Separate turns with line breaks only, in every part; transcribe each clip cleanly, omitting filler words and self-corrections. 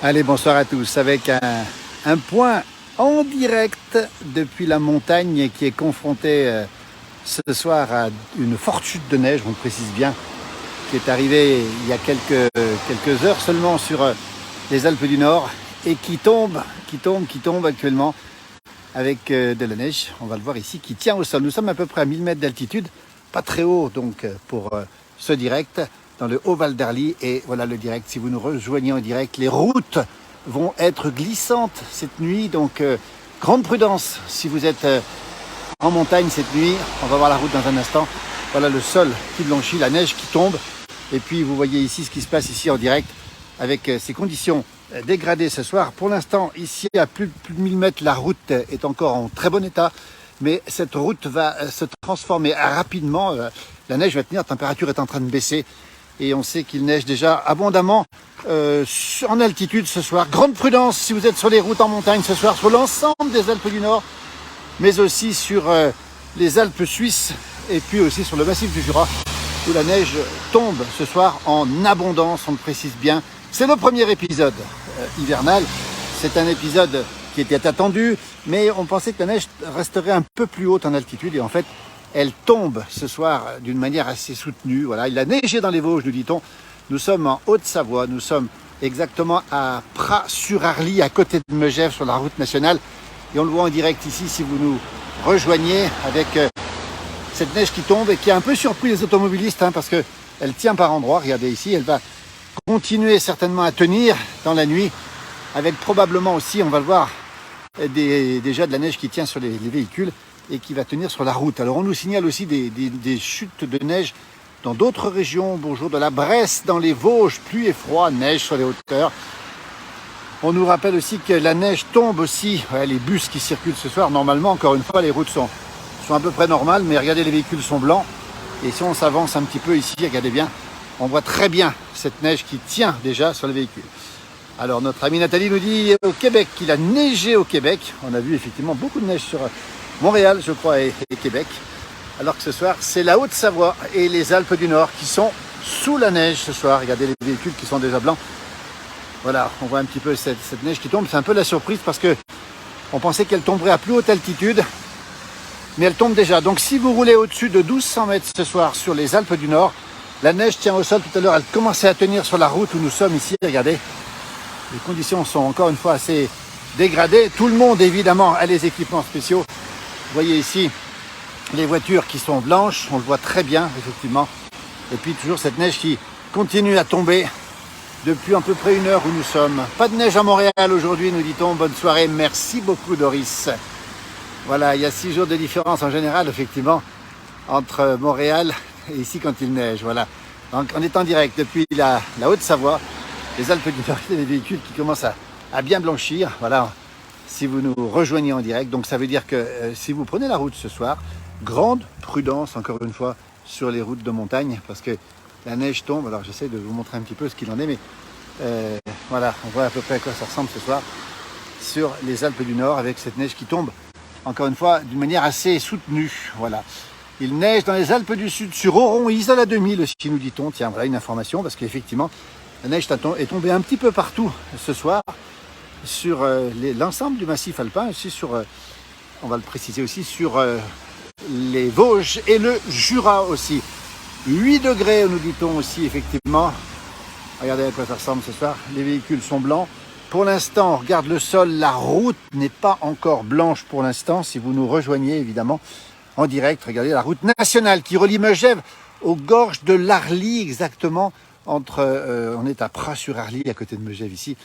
Allez, bonsoir à tous, avec un point en direct depuis la montagne qui est confrontée ce soir à une forte chute de neige, on le précise bien, qui est arrivée il y a quelques heures seulement sur les Alpes du Nord et qui tombe actuellement avec de la neige, on va le voir ici, qui tient au sol. Nous sommes à peu près à 1000 mètres d'altitude, pas très haut donc pour ce direct, dans le Haut-Val d'Arly. Et voilà le direct, si vous nous rejoignez en direct, les routes vont être glissantes cette nuit, donc grande prudence si vous êtes en montagne cette nuit. On va voir la route dans un instant. Voilà le sol qui blanchit, la neige qui tombe, et puis vous voyez ici ce qui se passe ici en direct avec ces conditions dégradées ce soir. Pour l'instant, ici à plus de 1000 mètres, la route est encore en très bon état, mais cette route va se transformer rapidement. La neige va tenir, la température est en train de baisser et on sait qu'il neige déjà abondamment en altitude ce soir. Grande prudence si vous êtes sur les routes en montagne ce soir, sur l'ensemble des Alpes du Nord, mais aussi sur les Alpes suisses et puis aussi sur le massif du Jura, où la neige tombe ce soir en abondance, on le précise bien. C'est le premier épisode hivernal, c'est un épisode qui était attendu, mais on pensait que la neige resterait un peu plus haute en altitude, et en fait, elle tombe ce soir d'une manière assez soutenue. Voilà, il a neigé dans les Vosges, nous dit-on. Nous sommes en Haute-Savoie, nous sommes exactement à Pras-sur-Arly, à côté de Megève, sur la route nationale, et on le voit en direct ici, si vous nous rejoignez, avec cette neige qui tombe et qui a un peu surpris les automobilistes, parce qu'elle tient par endroits. Regardez ici, elle va continuer certainement à tenir dans la nuit, avec probablement aussi, on va le voir, déjà de la neige qui tient sur les véhicules et qui va tenir sur la route. Alors on nous signale aussi des chutes de neige dans d'autres régions. Bonjour de la Bresse, dans les Vosges, pluie et froid, neige sur les hauteurs. On nous rappelle aussi que la neige tombe aussi, les bus qui circulent ce soir, normalement, encore une fois, les routes sont à peu près normales, mais regardez, les véhicules sont blancs. Et si on s'avance un petit peu ici, regardez bien, on voit très bien cette neige qui tient déjà sur les véhicules. Alors notre amie Nathalie nous dit au Québec qu'il a neigé au Québec. On a vu effectivement beaucoup de neige sur Montréal, je crois, et Québec. Alors que ce soir, c'est la Haute-Savoie et les Alpes du Nord qui sont sous la neige ce soir. Regardez les véhicules qui sont déjà blancs. Voilà, on voit un petit peu cette neige qui tombe. C'est un peu la surprise parce que on pensait qu'elle tomberait à plus haute altitude, mais elle tombe déjà. Donc si vous roulez au-dessus de 1200 mètres ce soir sur les Alpes du Nord, la neige tient au sol. Tout à l'heure, elle commençait à tenir sur la route où nous sommes ici. Regardez, les conditions sont encore une fois assez dégradées. Tout le monde, évidemment, a les équipements spéciaux. Vous voyez ici les voitures qui sont blanches, on le voit très bien, effectivement. Et puis toujours cette neige qui continue à tomber depuis à peu près une heure où nous sommes. Pas de neige à Montréal aujourd'hui, nous dit-on. Bonne soirée, merci beaucoup Doris. Voilà, il y a 6 jours de différence en général, effectivement, entre Montréal et ici quand il neige. Voilà. Donc on est en direct depuis la Haute-Savoie, les Alpes du Nord, les véhicules qui commencent à bien blanchir. Voilà, si vous nous rejoignez en direct. Donc ça veut dire que si vous prenez la route ce soir, grande prudence encore une fois sur les routes de montagne, parce que la neige tombe. Alors j'essaie de vous montrer un petit peu ce qu'il en est, mais voilà, on voit à peu près à quoi ça ressemble ce soir sur les Alpes du Nord, avec cette neige qui tombe encore une fois d'une manière assez soutenue. Voilà. Il neige dans les Alpes du Sud, sur Oron, Isola 2000 aussi, nous dit-on. Tiens, voilà une information, parce qu'effectivement, la neige est tombée un petit peu partout ce soir, sur l'ensemble du massif alpin, aussi sur, on va le préciser aussi, sur les Vosges et le Jura aussi. 8 degrés, nous dit-on aussi, effectivement. Regardez à quoi ça ressemble ce soir. Les véhicules sont blancs. Pour l'instant, on regarde le sol. La route n'est pas encore blanche pour l'instant. Si vous nous rejoignez, évidemment, en direct, regardez la route nationale qui relie Megève aux gorges de l'Arly, exactement. On est à Pras-sur-Arly, à côté de Megève ici.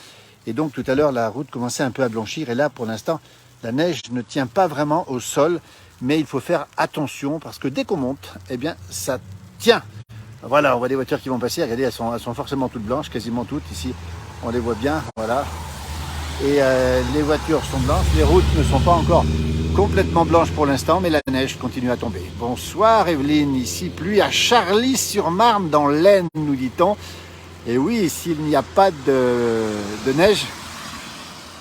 Et donc, tout à l'heure, la route commençait un peu à blanchir. Et là, pour l'instant, la neige ne tient pas vraiment au sol. Mais il faut faire attention parce que dès qu'on monte, eh bien, ça tient. Voilà, on voit des voitures qui vont passer. Regardez, elles sont forcément toutes blanches, quasiment toutes. Ici, on les voit bien. Voilà. Et les voitures sont blanches. Les routes ne sont pas encore complètement blanches pour l'instant, mais la neige continue à tomber. Bonsoir Evelyne, ici pluie à Charly-sur-Marne dans l'Aisne, nous dit-on. Et oui, s'il n'y a pas de neige,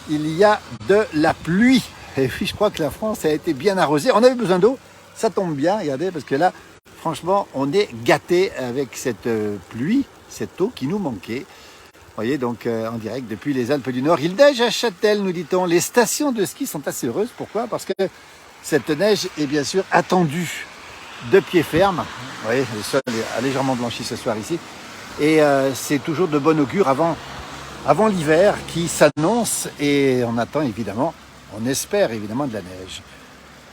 il y a de la pluie. Et puis je crois que la France a été bien arrosée. On avait besoin d'eau, ça tombe bien, regardez, parce que là, franchement, on est gâtés avec cette pluie, cette eau qui nous manquait. voyez, donc en direct depuis les Alpes du Nord. Il neige à Châtel, nous dit-on. Les stations de ski sont assez heureuses. Pourquoi? Parce que cette neige est bien sûr attendue de pied ferme. Vous voyez, le sol a légèrement blanchi ce soir ici. Et c'est toujours de bon augure avant l'hiver qui s'annonce. Et on attend évidemment, on espère évidemment de la neige.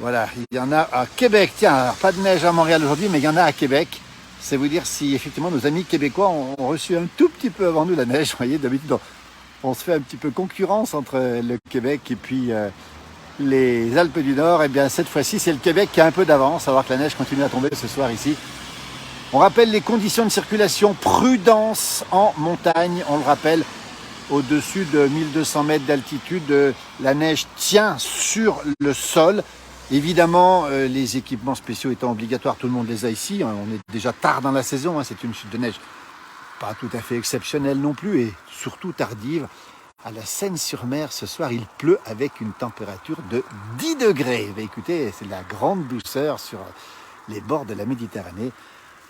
Voilà, il y en a à Québec. Tiens, alors, pas de neige à Montréal aujourd'hui, mais il y en a à Québec. C'est vous dire si effectivement nos amis québécois ont reçu un tout petit peu avant nous la neige. Vous voyez, d'habitude on se fait un petit peu concurrence entre le Québec et puis les Alpes du Nord. Et bien cette fois-ci c'est le Québec qui a un peu d'avance, à voir que la neige continue à tomber ce soir ici. On rappelle les conditions de circulation, prudence en montagne, on le rappelle, au-dessus de 1200 mètres d'altitude, la neige tient sur le sol. Évidemment, les équipements spéciaux étant obligatoires, tout le monde les a ici. On est déjà tard dans la saison, c'est une chute de neige pas tout à fait exceptionnelle non plus et surtout tardive. À la Seine-sur-Mer, ce soir, il pleut avec une température de 10 degrés. Écoutez, c'est la grande douceur sur les bords de la Méditerranée.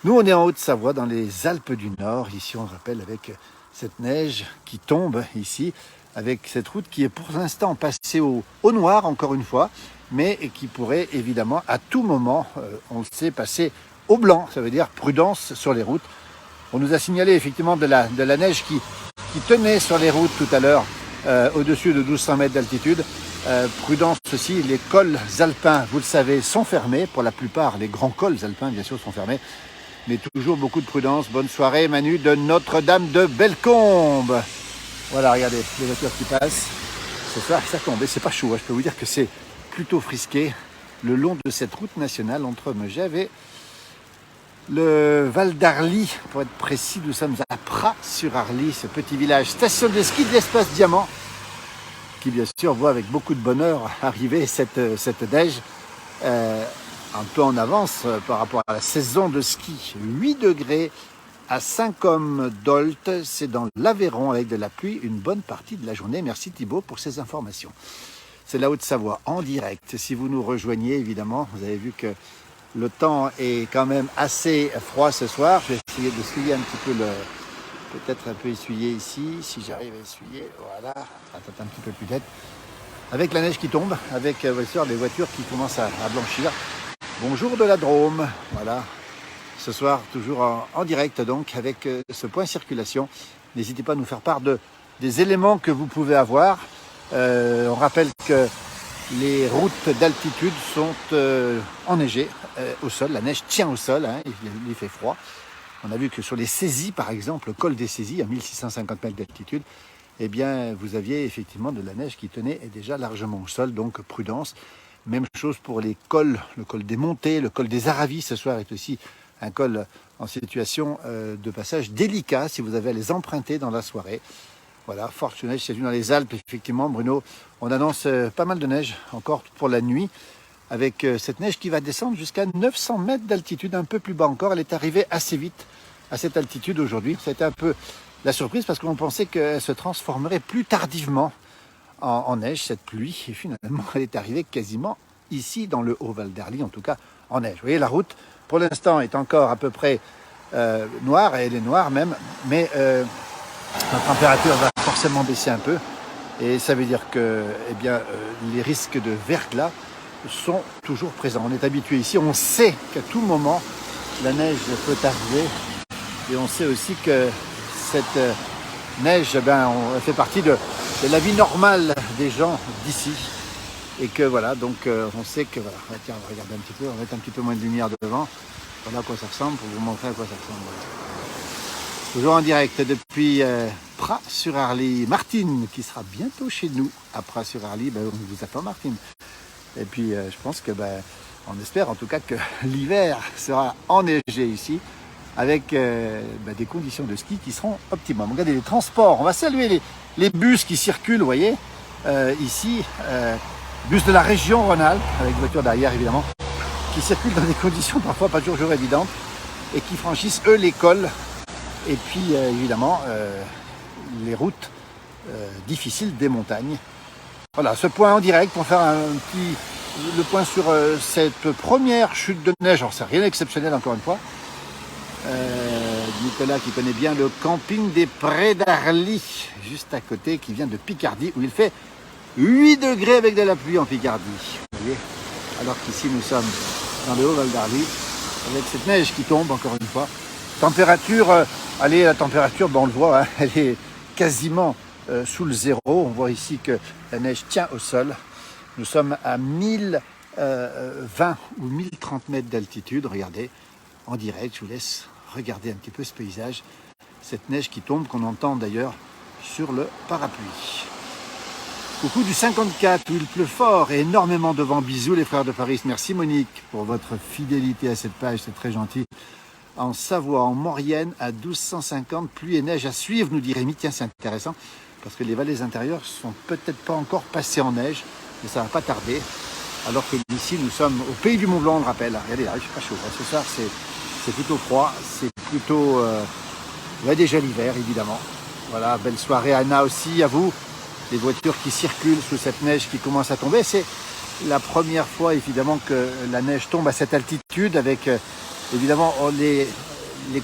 Nous, on est en Haute-Savoie, dans les Alpes du Nord. Ici, on le rappelle, avec cette neige qui tombe ici, avec cette route qui est pour l'instant passée au noir, encore une fois, mais qui pourrait évidemment, à tout moment, on le sait, passer au blanc. Ça veut dire prudence sur les routes. On nous a signalé effectivement de la neige qui tenait sur les routes tout à l'heure, au-dessus de 1200 mètres d'altitude. Prudence aussi, les cols alpins, vous le savez, sont fermés. Pour la plupart, les grands cols alpins, bien sûr, sont fermés. Mais toujours beaucoup de prudence. Bonne soirée, Manu, de Notre-Dame de Bellecombe. Voilà, regardez, les voitures qui passent. Ce soir, ça tombe. Et c'est pas chaud, hein. Je peux vous dire que c'est plutôt frisqué le long de cette route nationale entre Megève et le Val d'Arly, pour être précis. Nous sommes à Pras-sur-Arly, ce petit village station de ski de l'Espace Diamant, qui bien sûr voit avec beaucoup de bonheur arriver cette neige un peu en avance par rapport à la saison de ski. 8 degrés à Saint-Côme-d'Olt, c'est dans l'Aveyron avec de la pluie une bonne partie de la journée. Merci Thibaut pour ces informations. C'est la Haute-Savoie en direct. Si vous nous rejoignez, évidemment, vous avez vu que le temps est quand même assez froid ce soir. Je vais essayer d'essuyer un petit peu peut-être un peu essuyer ici, si j'arrive à essuyer. Voilà, attends un petit peu plus vite. Avec la neige qui tombe, avec bien sûr les voitures qui commencent à blanchir. Bonjour de la Drôme, voilà. Ce soir, toujours en direct donc, avec ce point circulation. N'hésitez pas à nous faire part des éléments que vous pouvez avoir. On rappelle que les routes d'altitude sont enneigées au sol. La neige tient au sol, hein, il fait froid. On a vu que sur les saisies, par exemple, le col des saisies, à 1650 mètres d'altitude, eh bien, vous aviez effectivement de la neige qui tenait déjà largement au sol, donc prudence. Même chose pour les cols, le col des Montées, le col des Aravis, ce soir est aussi un col en situation de passage délicat si vous avez à les emprunter dans la soirée. Voilà, forte neige, c'est dans les Alpes, effectivement, Bruno. On annonce pas mal de neige encore pour la nuit, avec cette neige qui va descendre jusqu'à 900 mètres d'altitude, un peu plus bas encore. Elle est arrivée assez vite à cette altitude aujourd'hui. C'était un peu la surprise parce qu'on pensait qu'elle se transformerait plus tardivement en neige, cette pluie. Et finalement, elle est arrivée quasiment ici, dans le Haut-Val d'Arly, en tout cas en neige. Vous voyez, la route, pour l'instant, est encore à peu près noire, et elle est noire même, mais la température va forcément baisser un peu. Et ça veut dire que eh bien, les risques de verglas sont toujours présents. On est habitué ici, on sait qu'à tout moment, la neige peut arriver. Et on sait aussi que cette neige, eh ben, elle fait partie de la vie normale des gens d'ici. Et que voilà, donc on sait que voilà. Tiens, on va regarder un petit peu, on va mettre un petit peu moins de lumière devant. Voilà à quoi ça ressemble, pour vous montrer à quoi ça ressemble. Voilà. Toujours en direct depuis Pras-sur-Arly. Martine, qui sera bientôt chez nous à Pras-sur-Arly. Ben, on vous attend, Martine. Et puis je pense que, on espère en tout cas que l'hiver sera enneigé ici, avec des conditions de ski qui seront optimum. Regardez les transports, on va saluer les bus qui circulent, vous voyez, ici, bus de la région Rhône-Alpes, avec voiture derrière évidemment, qui circulent dans des conditions parfois pas toujours évidentes, et qui franchissent eux les cols, et puis évidemment les routes difficiles des montagnes. Voilà, ce point en direct pour faire le point sur cette première chute de neige. Alors c'est rien d'exceptionnel encore une fois. Nicolas qui connaît bien le camping des Prés d'Arly, juste à côté, qui vient de Picardie, où il fait 8 degrés avec de la pluie en Picardie. Vous voyez, alors qu'ici nous sommes dans le Haut-Val d'Arly, avec cette neige qui tombe encore une fois. Température, allez, la température, on le voit, hein, elle est quasiment sous le zéro. On voit ici que la neige tient au sol. Nous sommes à 1020 ou 1030 mètres d'altitude. Regardez, en direct, je vous laisse regarder un petit peu ce paysage. Cette neige qui tombe, qu'on entend d'ailleurs sur le parapluie. Coucou du 54 où il pleut fort et énormément de vent. Bisous les frères de Paris. Merci Monique pour votre fidélité à cette page, c'est très gentil. En Savoie, en Maurienne, à 1250, pluie et neige à suivre, nous dit Rémi. Tiens, c'est intéressant, parce que les vallées intérieures sont peut-être pas encore passées en neige, mais ça va pas tarder. Alors que ici, nous sommes au pays du Mont Blanc, on le rappelle. Regardez là, il fait pas chaud. Ce soir, c'est plutôt froid, c'est plutôt... il y a déjà l'hiver, évidemment. Voilà, belle soirée Anna aussi, à vous. Les voitures qui circulent sous cette neige qui commence à tomber. C'est la première fois, évidemment, que la neige tombe à cette altitude avec... évidemment, les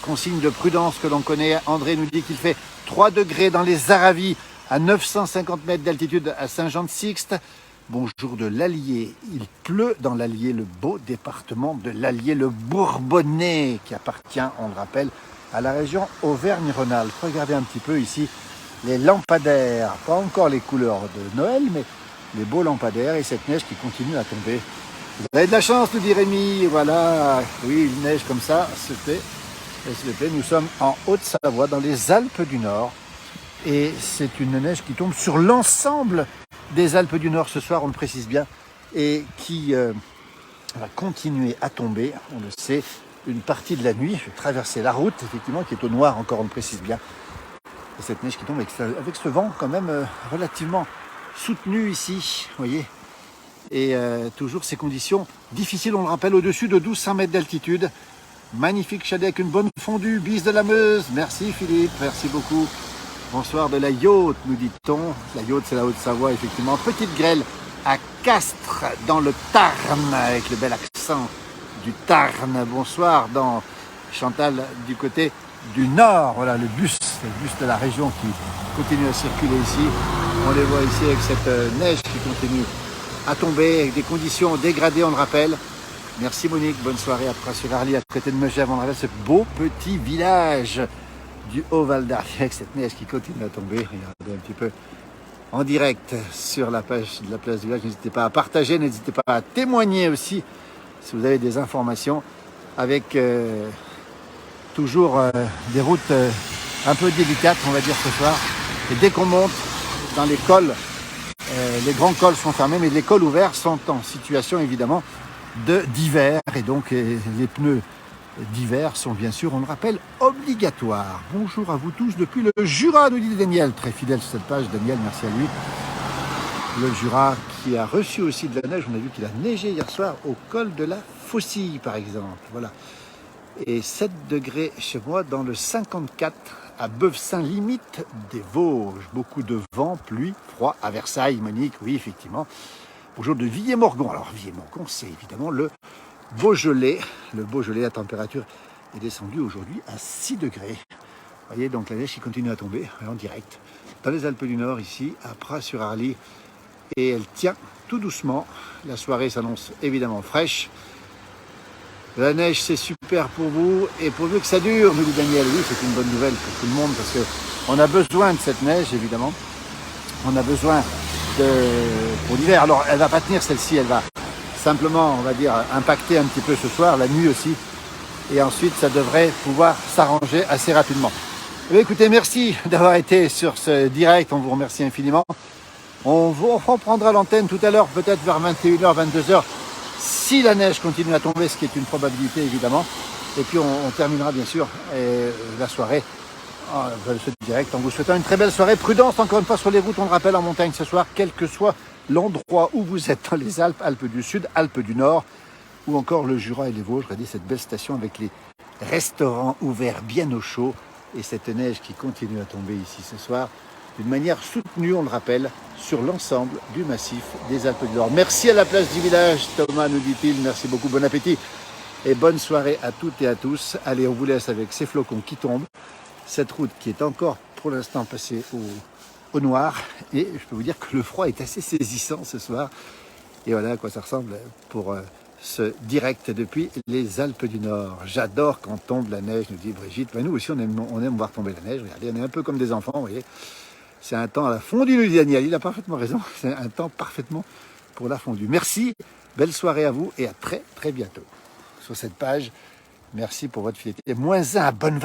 consignes de prudence que l'on connaît. André nous dit qu'il fait 3 degrés dans les Aravis, à 950 mètres d'altitude à Saint-Jean-de-Sixte. Bonjour de l'Allier. Il pleut dans l'Allier, le beau département de l'Allier, le Bourbonnais, qui appartient, on le rappelle, à la région Auvergne-Rhône-Alpes. Regardez un petit peu ici les lampadaires. Pas encore les couleurs de Noël, mais les beaux lampadaires et cette neige qui continue à tomber. Vous avez de la chance, nous dit Rémi. Voilà, oui, il neige comme ça, s'il te plaît. Nous sommes en Haute-Savoie, dans les Alpes du Nord. Et c'est une neige qui tombe sur l'ensemble des Alpes du Nord ce soir, on le précise bien, et qui va continuer à tomber, on le sait, une partie de la nuit. Je vais traverser la route, effectivement, qui est au noir encore, on le précise bien. Et cette neige qui tombe avec ce vent quand même relativement soutenu ici, vous voyez. Et toujours ces conditions difficiles, on le rappelle, au-dessus de 1200 mètres d'altitude. Magnifique chalet avec une bonne fondue, bise de la Meuse. Merci Philippe, merci beaucoup. Bonsoir de la Yaute, nous dit-on. La Yaute, c'est la Haute-Savoie, effectivement. Petite grêle à Castres, dans le Tarn, avec le bel accent du Tarn. Bonsoir dans Chantal, du côté du Nord. Voilà, le bus de la région qui continue à circuler ici. On les voit ici avec cette neige qui continue à tomber, avec des conditions dégradées, on le rappelle. Merci Monique, bonne soirée à Pras-sur-Arly, à côté de Megève. On rappelle ce beau petit village du Haut-Val d'Arly avec cette neige qui continue à tomber. Regardez un petit peu en direct sur la page de la place du village. N'hésitez pas à partager, n'hésitez pas à témoigner aussi si vous avez des informations avec toujours des routes un peu délicates, on va dire ce soir. Et dès qu'on monte dans les cols, les grands cols sont fermés, mais les cols ouverts sont en situation évidemment d'hiver. Et donc les pneus d'hiver sont bien sûr, on le rappelle, obligatoires. Bonjour à vous tous depuis le Jura, nous dit Daniel. Très fidèle sur cette page, Daniel, merci à lui. Le Jura qui a reçu aussi de la neige. On a vu qu'il a neigé hier soir au col de la Faucille, par exemple. Voilà. Et 7 degrés chez moi dans le 54 à Beuvsin, limite des Vosges. Beaucoup de vent, pluie, froid à Versailles, Monique, oui, effectivement. Bonjour de Villiers-Morgon. Alors, Villiers-Morgon, c'est évidemment le Beaujolais. Le Beaujolais, la température est descendue aujourd'hui à 6 degrés. Vous voyez, donc la neige qui continue à tomber en direct dans les Alpes du Nord, ici, à Pras-sur-Arly. Et elle tient tout doucement. La soirée s'annonce évidemment fraîche. La neige, c'est super pour vous et pourvu que ça dure, nous dit Daniel. Oui, c'est une bonne nouvelle pour tout le monde parce qu'on a besoin de cette neige, évidemment. On a besoin pour l'hiver. Alors, elle ne va pas tenir celle-ci, elle va simplement, on va dire, impacter un petit peu ce soir, la nuit aussi. Et ensuite, ça devrait pouvoir s'arranger assez rapidement. Écoutez, merci d'avoir été sur ce direct. On vous remercie infiniment. On vous reprendra l'antenne tout à l'heure, peut-être vers 21h, 22h. Si la neige continue à tomber, ce qui est une probabilité évidemment. Et puis on terminera bien sûr la soirée de ce direct en vous souhaitant une très belle soirée. Prudence encore une fois sur les routes, on le rappelle, en montagne ce soir, quel que soit l'endroit où vous êtes, dans les Alpes, Alpes du Sud, Alpes du Nord, ou encore le Jura et les Vosges. Regardez cette belle station avec les restaurants ouverts bien au chaud et cette neige qui continue à tomber ici ce soir. D'une manière soutenue, on le rappelle, sur l'ensemble du massif des Alpes du Nord. Merci à la place du village, Thomas nous dit-il. Merci beaucoup, bon appétit. Et bonne soirée à toutes et à tous. Allez, on vous laisse avec ces flocons qui tombent. Cette route qui est encore pour l'instant passée au noir. Et je peux vous dire que le froid est assez saisissant ce soir. Et voilà à quoi ça ressemble pour ce direct depuis les Alpes du Nord. J'adore quand tombe la neige, nous dit Brigitte. Ben nous aussi, on aime voir tomber la neige. Regardez, on est un peu comme des enfants, vous voyez. C'est un temps à la fondue, nous dit Daniel. Il a parfaitement raison. C'est un temps parfaitement pour la fondue. Merci, belle soirée à vous et à très très bientôt sur cette page. Merci pour votre fidélité. -1, bonne